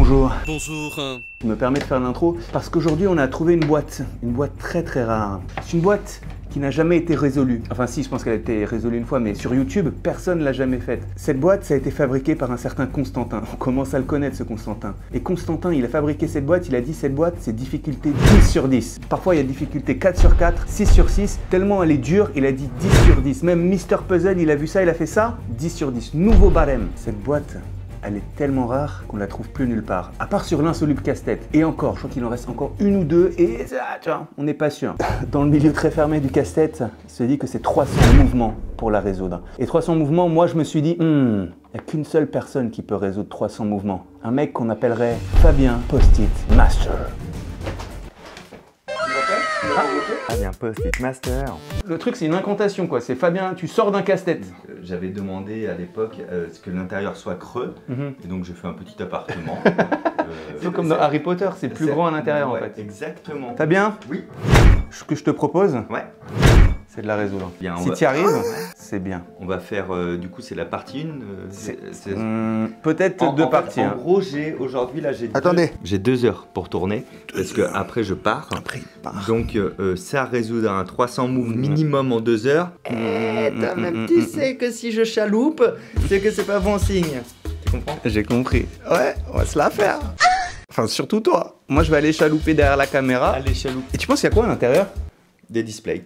bonjour. Bonjour. Je me permets de faire l'intro parce qu'aujourd'hui on a trouvé une boîte très rare. C'est une boîte qui n'a jamais été résolue. Enfin si, je pense qu'elle a été résolue une fois, mais sur YouTube, personne ne l'a jamais faite. Cette boîte, ça a été fabriqué par un certain Constantin. On commence à le connaître, ce Constantin. Et Constantin, il a fabriqué cette boîte, il a dit cette boîte, c'est difficulté 10 sur 10. Parfois, il y a difficulté 4 sur 4, 6 sur 6. Tellement elle est dure, il a dit 10 sur 10. Même Mister Puzzle, il a vu ça, il a fait ça, 10 sur 10. Nouveau barème. Cette boîte, elle est tellement rare qu'on la trouve plus nulle part, à part sur l'insoluble casse-tête. Et encore, je crois qu'il en reste encore une ou deux, et ça, tu vois, on n'est pas sûr. Dans le milieu très fermé du casse-tête, il se dit que c'est 300 mouvements pour la résoudre. Et 300 mouvements, moi je me suis dit, il n'y a qu'une seule personne qui peut résoudre 300 mouvements. Un mec qu'on appellerait Fabien Post-it Master. Fabien Post-it Master. Le truc, c'est une incantation, quoi. C'est Fabien, tu sors d'un casse-tête. J'avais demandé à l'époque que l'intérieur soit creux, et donc j'ai fait un petit appartement. C'est comme dans Harry Potter, c'est plus grand à l'intérieur, en fait. Exactement. Fabien, oui. Ce que je te propose, ouais, c'est de la résoudre. Bien, si tu y arrives, c'est bien. On va faire, du coup, c'est la partie 1. Peut-être deux parties. En gros, aujourd'hui, là, j'ai 2 heures pour tourner, parce que après je pars. Donc, ça résoudre un 300 moves minimum en 2 heures. Toi-même, tu sais que si je chaloupe, c'est que c'est pas bon signe. Tu comprends? J'ai compris. Ouais, on va se la faire. Enfin, surtout toi. Moi, je vais aller chalouper derrière la caméra. Allez, chaloupe. Et tu penses qu'il y a quoi à l'intérieur? Des displays.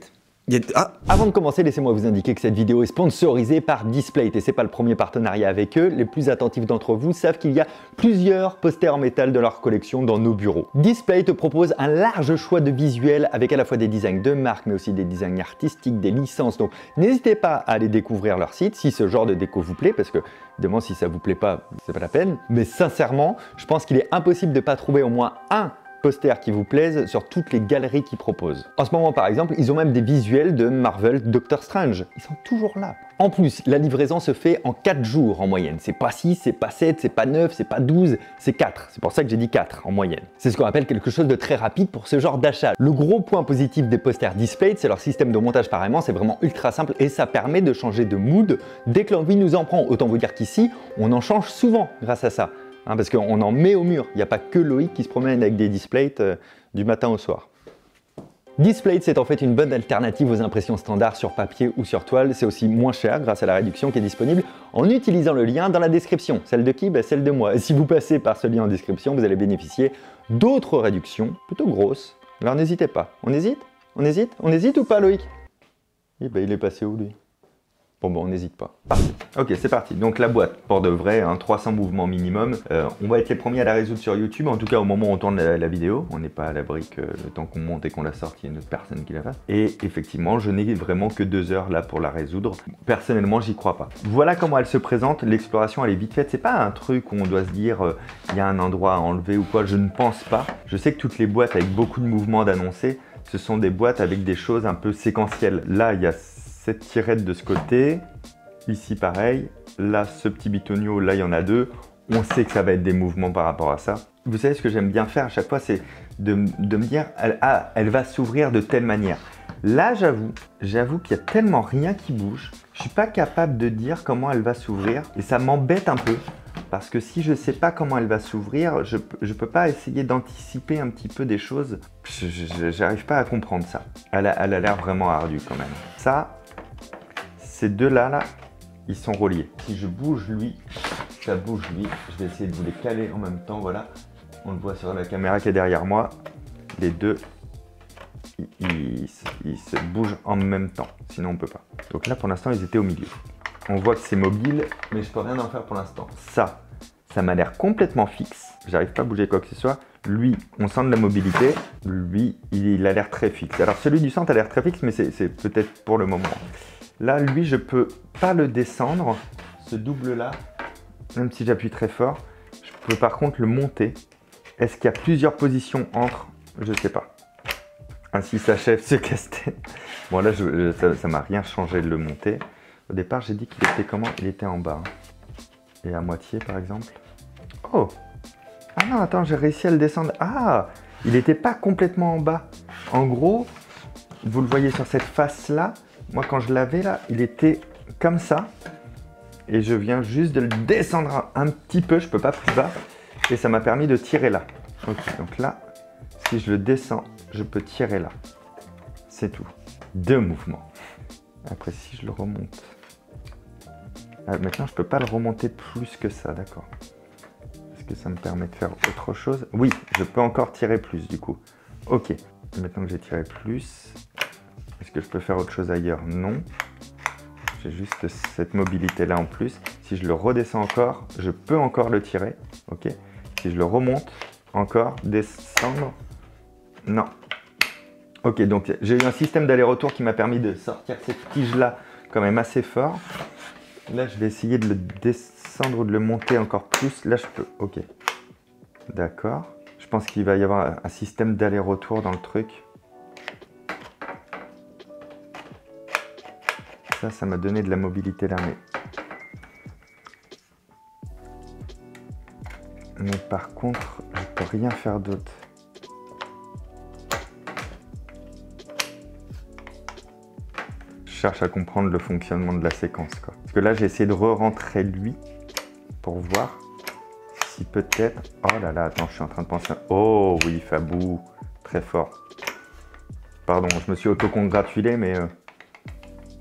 Avant de commencer, laissez-moi vous indiquer que cette vidéo est sponsorisée par Displate et c'est pas le premier partenariat avec eux. Les plus attentifs d'entre vous savent qu'il y a plusieurs posters en métal de leur collection dans nos bureaux. Displate propose un large choix de visuels avec à la fois des designs de marque mais aussi des designs artistiques, des licences. Donc n'hésitez pas à aller découvrir leur site si ce genre de déco vous plaît, parce que évidemment si ça vous plaît pas, c'est pas la peine. Mais sincèrement, je pense qu'il est impossible de pas trouver au moins un posters qui vous plaisent sur toutes les galeries qu'ils proposent. En ce moment par exemple, ils ont même des visuels de Marvel Doctor Strange. Ils sont toujours là. En plus, la livraison se fait en 4 jours en moyenne. C'est pas 6, c'est pas 7, c'est pas 9, c'est pas 12, c'est 4. C'est pour ça que j'ai dit 4 en moyenne. C'est ce qu'on appelle quelque chose de très rapide pour ce genre d'achat. Le gros point positif des posters Displate, c'est leur système de montage par aimant. C'est vraiment ultra simple et ça permet de changer de mood dès que l'envie nous en prend. Autant vous dire qu'ici, on en change souvent grâce à ça. Parce qu'on en met au mur, il n'y a pas que Loïc qui se promène avec des Displates du matin au soir. Displate, c'est en fait une bonne alternative aux impressions standards sur papier ou sur toile. C'est aussi moins cher grâce à la réduction qui est disponible en utilisant le lien dans la description. Celle de qui? Celle de moi. Et si vous passez par ce lien en description, vous allez bénéficier d'autres réductions plutôt grosses. Alors n'hésitez pas. On hésite? On hésite? On hésite ou pas, Loïc? Il est passé où, lui? Bon, on n'hésite pas. Parti. Ok, c'est parti. Donc la boîte, pour de vrai, 300 mouvements minimum. On va être les premiers à la résoudre sur YouTube. En tout cas, au moment où on tourne la vidéo, on n'est pas à l'abri que le temps qu'on monte et qu'on la sorte, il y a une autre personne qui la fasse. Et effectivement, je n'ai vraiment que 2 heures là pour la résoudre. Personnellement, j'y crois pas. Voilà comment elle se présente. L'exploration, elle est vite faite. C'est pas un truc où on doit se dire il y a un endroit à enlever ou quoi. Je ne pense pas. Je sais que toutes les boîtes avec beaucoup de mouvements d'annoncer, ce sont des boîtes avec des choses un peu séquentielles. Là, il y a cette tirette de ce côté, ici pareil, là ce petit bitonio, là il y en a 2, on sait que ça va être des mouvements par rapport à ça. Vous savez ce que j'aime bien faire à chaque fois, c'est de me dire, elle va s'ouvrir de telle manière. Là j'avoue qu'il y a tellement rien qui bouge, je suis pas capable de dire comment elle va s'ouvrir et ça m'embête un peu. Parce que si je ne sais pas comment elle va s'ouvrir, je ne peux pas essayer d'anticiper un petit peu des choses. Je n'arrive pas à comprendre ça. Elle a l'air vraiment ardue quand même. Ça, ces deux-là, ils sont reliés. Si je bouge lui, ça bouge lui. Je vais essayer de vous les caler en même temps. Voilà, on le voit sur la caméra qui est derrière moi. Les deux, ils se bougent en même temps. Sinon, on ne peut pas. Donc là, pour l'instant, ils étaient au milieu. On voit que c'est mobile, mais je peux rien en faire pour l'instant. Ça m'a l'air complètement fixe. J'arrive pas à bouger quoi que ce soit. Lui, on sent de la mobilité. Lui, il a l'air très fixe. Alors celui du centre a l'air très fixe, mais c'est peut-être pour le moment. Là, lui, je peux pas le descendre. Ce double-là, même si j'appuie très fort, je peux par contre le monter. Est-ce qu'il y a plusieurs positions entre? Je sais pas. Ainsi s'achève ce casse-tête. Bon là, ça m'a rien changé de le monter. Au départ, j'ai dit qu'il était comment? Il était en bas. Et à moitié, par exemple. Oh! Ah non, attends, j'ai réussi à le descendre. Ah! Il n'était pas complètement en bas. En gros, vous le voyez sur cette face-là. Moi, quand je l'avais là, il était comme ça. Et je viens juste de le descendre un petit peu. Je ne peux pas plus bas. et ça m'a permis de tirer là. Ok, donc là, si je le descends, je peux tirer là. C'est tout. 2 mouvements. Après, si je le remonte... Ah, maintenant, je peux pas le remonter plus que ça, d'accord. Est-ce que ça me permet de faire autre chose? Oui, je peux encore tirer plus du coup. Ok, maintenant que j'ai tiré plus, est-ce que je peux faire autre chose ailleurs? Non. J'ai juste cette mobilité là en plus. Si je le redescends encore, je peux encore le tirer. Ok. Si je le remonte, encore, descendre. Non. Ok, donc j'ai eu un système d'aller-retour qui m'a permis de sortir cette tige-là quand même assez fort. Là, je vais essayer de le descendre ou de le monter encore plus. Là, je peux. Ok. D'accord. Je pense qu'il va y avoir un système d'aller-retour dans le truc. Ça m'a donné de la mobilité là, mais par contre, je peux rien faire d'autre. Je cherche à comprendre le fonctionnement de la séquence, quoi. Parce que là, j'ai essayé de re-rentrer lui pour voir si peut-être... Oh là là, attends, je suis en train de penser... Oh oui, Fabou, très fort. Pardon, je me suis auto-congratulé, mais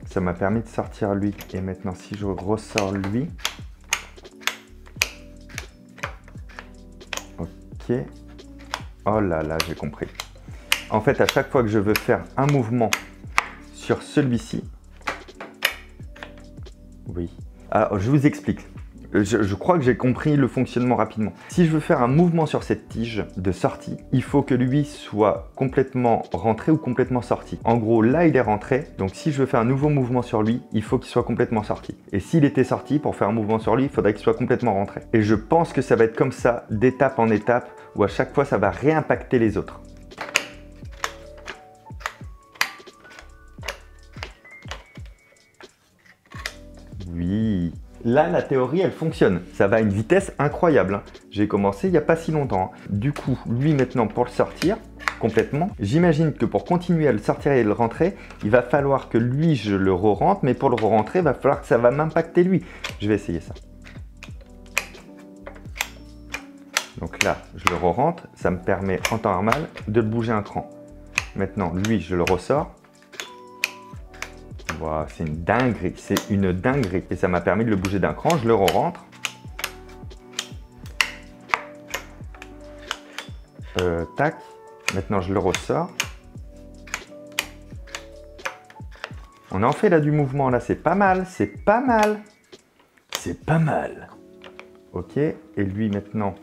ça m'a permis de sortir lui. Et maintenant, si je ressors lui... Ok. Oh là là, j'ai compris. En fait, à chaque fois que je veux faire un mouvement sur celui-ci... Oui. Alors, je vous explique. Je crois que j'ai compris le fonctionnement rapidement. Si je veux faire un mouvement sur cette tige de sortie, il faut que lui soit complètement rentré ou complètement sorti. En gros, là, il est rentré. Donc, si je veux faire un nouveau mouvement sur lui, il faut qu'il soit complètement sorti. Et s'il était sorti, pour faire un mouvement sur lui, il faudrait qu'il soit complètement rentré. Et je pense que ça va être comme ça, d'étape en étape, où à chaque fois, ça va réimpacter les autres. Oui. Là, la théorie, elle fonctionne. Ça va à une vitesse incroyable. J'ai commencé il n'y a pas si longtemps. Du coup, lui, maintenant, pour le sortir complètement, j'imagine que pour continuer à le sortir et le rentrer, il va falloir que lui, je le re-rentre. Mais pour le re-rentrer, il va falloir que ça va m'impacter lui. Je vais essayer ça. Donc là, je le re-rentre. Ça me permet, en temps normal, de le bouger un cran. Maintenant, lui, je le ressors. Wow, c'est une dinguerie, c'est une dinguerie. Et ça m'a permis de le bouger d'un cran, je le re-rentre. Tac, maintenant je le ressors. On en fait là du mouvement, là c'est pas mal, c'est pas mal. C'est pas mal. Ok, et lui maintenant...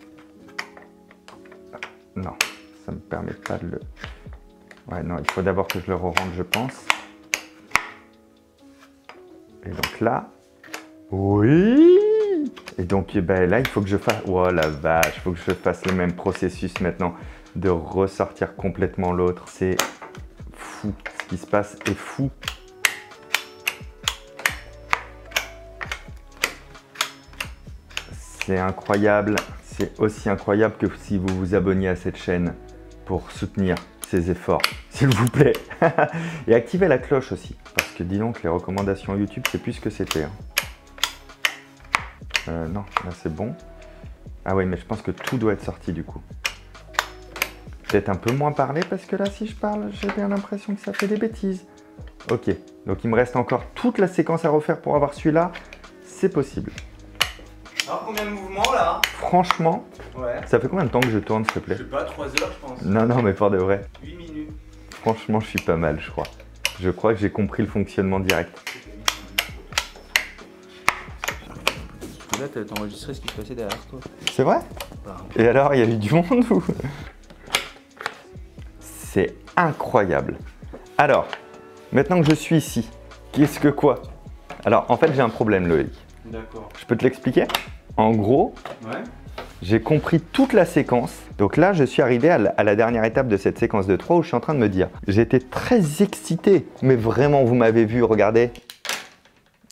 Non, ça me permet pas de le... Ouais, non, il faut d'abord que je le re-rentre, je pense. Et donc là, oui. Et donc ben là, il faut que je fasse... Oh la vache, il faut que je fasse le même processus maintenant de ressortir complètement l'autre. C'est fou. Ce qui se passe est fou. C'est incroyable. C'est aussi incroyable que si vous vous abonniez à cette chaîne pour soutenir ces efforts, s'il vous plaît. Et activez la cloche aussi, parce que dis donc, les recommandations YouTube, c'est plus ce que c'était. Non, là c'est bon. Ah oui, mais je pense que tout doit être sorti du coup. Peut-être un peu moins parler, parce que là, si je parle, j'ai bien l'impression que ça fait des bêtises. Ok, donc il me reste encore toute la séquence à refaire pour avoir celui-là. C'est possible. Alors combien de mouvements là? Franchement, ouais. Ça fait combien de temps que je tourne, s'il te plaît? Je sais pas, 3 heures je pense. Non, non, mais pour de vrai. 8 minutes. Franchement, je suis pas mal, je crois. Je crois que j'ai compris le fonctionnement direct. Là, t'as enregistré ce qui se passait derrière toi. C'est vrai? Et alors, il y a eu du monde ou? C'est incroyable. Alors, maintenant que je suis ici, qu'est-ce que quoi? Alors, en fait, j'ai un problème, Loïc. D'accord. Je peux te l'expliquer? En gros, ouais. J'ai compris toute la séquence. Donc là, je suis arrivé à la dernière étape de cette séquence de 3 où je suis en train de me dire, j'étais très excité, mais vraiment, vous m'avez vu, regardez,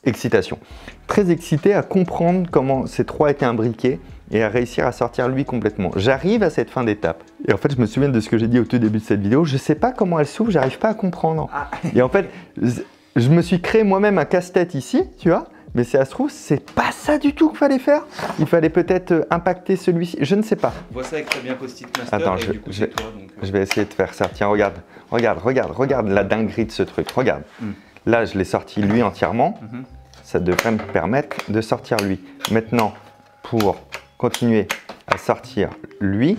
excitation. Très excité à comprendre comment ces 3 étaient imbriqués et à réussir à sortir lui complètement. J'arrive à cette fin d'étape. Et en fait, je me souviens de ce que j'ai dit au tout début de cette vidéo. Je ne sais pas comment elle s'ouvre, j'arrive pas à comprendre. Ah. Et en fait, je me suis créé moi-même un casse-tête ici, tu vois. Mais si ça se trouve, c'est pas ça du tout qu'il fallait faire. Il fallait peut-être impacter celui-ci, je ne sais pas. Vois ça avec Fabien Post-it Master. Attends, et du coup, c'est toi, donc, je vais essayer de faire ça. Tiens, regarde, regarde la dinguerie de ce truc. Regarde. Là, je l'ai sorti lui entièrement. Ça devrait me permettre de sortir lui. Maintenant, pour continuer à sortir lui,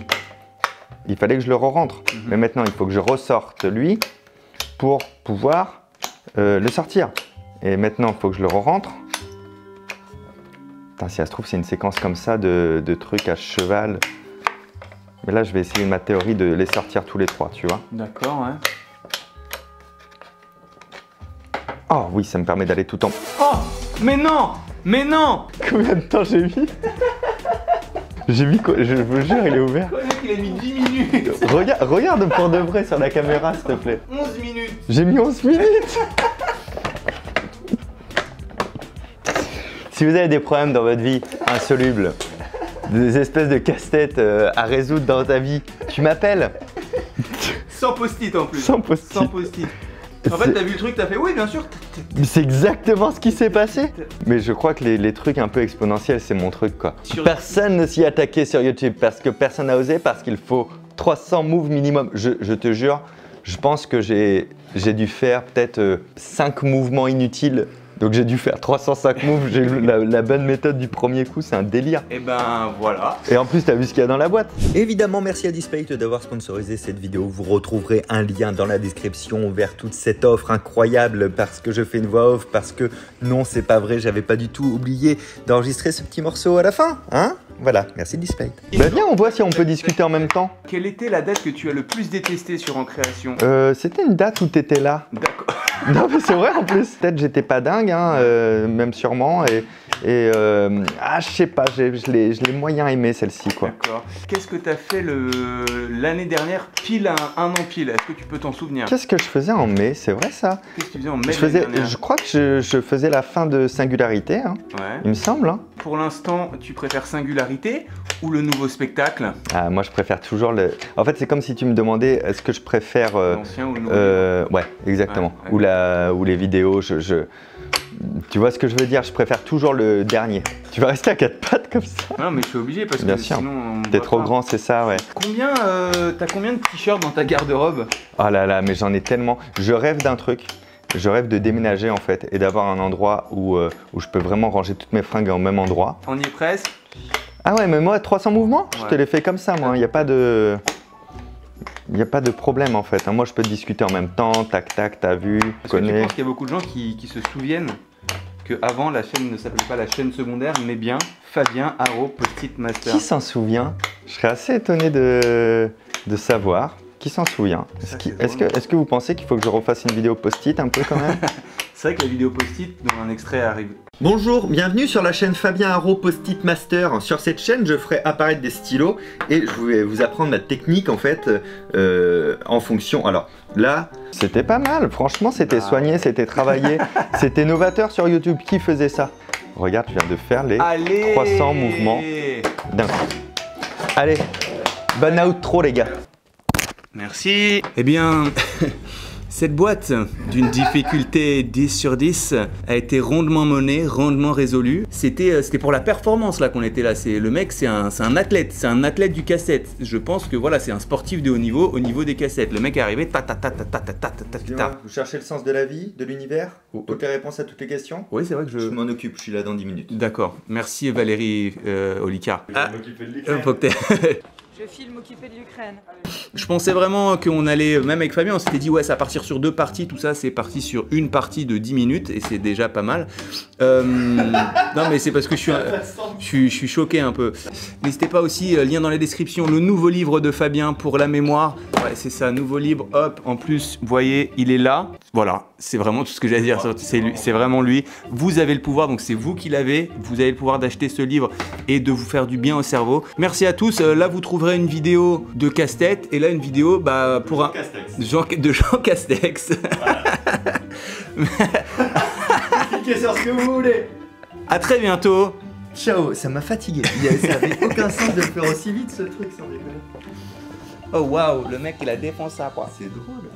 il fallait que je le re-rentre. Mais maintenant, il faut que je ressorte lui pour pouvoir le sortir. Et maintenant, il faut que je le re-rentre. Putain, si ça se trouve, c'est une séquence comme ça de trucs à cheval. Mais là, je vais essayer ma théorie de les sortir tous les trois, tu vois. D'accord, ouais. Oh oui, ça me permet d'aller tout en... Oh, mais non! Mais non! Combien de temps j'ai mis? J'ai mis quoi? Je vous jure, il est ouvert. Le mec, il a mis 10 minutes. Regarde pour de vrai sur la caméra, s'il te plaît. 11 minutes. J'ai mis 11 minutes. Si vous avez des problèmes dans votre vie insolubles, des espèces de casse-tête à résoudre dans ta vie, tu m'appelles. Sans post-it en plus. Sans post-it. Sans post-it. En fait, t'as vu le truc, t'as fait oui, bien sûr. C'est exactement ce qui s'est passé. Mais je crois que les trucs un peu exponentiels, c'est mon truc, quoi. Personne ne s'y attaquait sur YouTube parce que personne n'a osé, parce qu'il faut 300 moves minimum. Je te jure, je pense que j'ai dû faire peut-être 5 mouvements inutiles. Donc j'ai dû faire 305 moves, j'ai eu la bonne méthode du premier coup, c'est un délire. Et ben voilà. Et en plus, t'as vu ce qu'il y a dans la boîte. Évidemment, merci à Displate d'avoir sponsorisé cette vidéo. Vous retrouverez un lien dans la description vers toute cette offre incroyable parce que je fais une voix off, parce que non, c'est pas vrai, j'avais pas du tout oublié d'enregistrer ce petit morceau à la fin, hein? Voilà, merci Displate. Bah viens, on voit si on peut discuter en même temps. Quelle était la date que tu as le plus détestée sur En Création? C'était une date où t'étais là. D'accord. Non mais c'est vrai en plus. Peut-être j'étais pas dingue, hein, même sûrement. Ah je sais pas, je l'ai moyen aimé celle-ci quoi. D'accord. Qu'est-ce que tu as fait l'année dernière, pile à un an pile? Est-ce que tu peux t'en souvenir? Qu'est-ce que je faisais en mai? C'est vrai ça? Qu'est-ce que tu faisais en mai? Je crois que je faisais la fin de Singularité, hein, ouais. Il me semble. Hein. Pour l'instant, tu préfères Singularité ou le nouveau spectacle? Ah, moi je préfère toujours le... En fait c'est comme si tu me demandais est-ce que je préfère... l'ancien ou le nouveau? Ouais, exactement. Ouais, ouais. Ou les vidéos, Tu vois ce que je veux dire? Je préfère toujours le dernier. Tu vas rester à 4 pattes comme ça? Non mais je suis obligé parce bien que sûr. sinon... T'es trop grand, c'est ça, ouais. T'as combien de t-shirts dans ta garde-robe? Oh là là, mais j'en ai tellement. Je rêve d'un truc. Je rêve de déménager en fait et d'avoir un endroit où je peux vraiment ranger toutes mes fringues au même endroit. On y est presque. Ah ouais, mais moi 300 mouvements, ouais. Je te les fais comme ça, moi. Il n'y a pas de... Il n'y a pas de problème en fait. Moi je peux discuter en même temps, tac tac, t'as vu, tu connais. Je pense qu'il y a beaucoup de gens qui se souviennent qu'avant la chaîne ne s'appelait pas la chaîne secondaire, mais bien Fabien Post-it Master. Qui s'en souvient? Je serais assez étonné de savoir. Qui s'en souvient? Est-ce que vous pensez qu'il faut que je refasse une vidéo post-it un peu quand même? C'est vrai que la vidéo post-it dont un extrait arrive. Bonjour, bienvenue sur la chaîne Fabien Post-it Master. Sur cette chaîne, je ferai apparaître des stylos et je vais vous apprendre ma technique en fait en fonction. Alors là, c'était pas mal, franchement, c'était soigné, c'était travaillé, c'était novateur sur YouTube. Qui faisait ça? Regarde, je viens de faire les 300 mouvements d'un coup. Allez, bonne outro les gars. Merci. Eh bien, cette boîte d'une difficulté 10 sur 10 a été rondement menée, rondement résolue. C'était pour la performance là qu'on était là. Le mec, c'est un athlète du cassette. Je pense que voilà, c'est un sportif de haut niveau au niveau des cassettes. Le mec est arrivé, Vous cherchez le sens de la vie, de l'univers? Toutes les réponses à toutes les questions? Oui, c'est vrai que je m'en occupe, je suis là dans 10 minutes. D'accord. Merci Valérie Olicard. Je vais m'occuper de l'Ukraine. Je filme m'occuper de l'Ukraine. Je pensais vraiment qu'on allait, même avec Fabien, on s'était dit ouais, ça va partir sur 2 parties, tout ça, c'est parti sur une partie de 10 minutes et c'est déjà pas mal. Non mais c'est parce que je suis choqué un peu. N'hésitez pas aussi, lien dans la description, le nouveau livre de Fabien pour la mémoire. Ouais, c'est ça, nouveau livre, hop, en plus, vous voyez, il est là. Voilà, c'est vraiment tout ce que j'ai à dire, c'est vraiment lui. Vous avez le pouvoir, donc c'est vous qui l'avez. Vous avez le pouvoir d'acheter ce livre et de vous faire du bien au cerveau. Merci à tous, là vous trouverez une vidéo de casse-tête et là une vidéo pour de Jean Castex. Cliquez sur ce que vous voulez. À très bientôt. Ciao, ça m'a fatigué. Ça avait aucun sens de le faire aussi vite ce truc sans déconner. Oh waouh, le mec il a défoncé ça quoi. C'est drôle.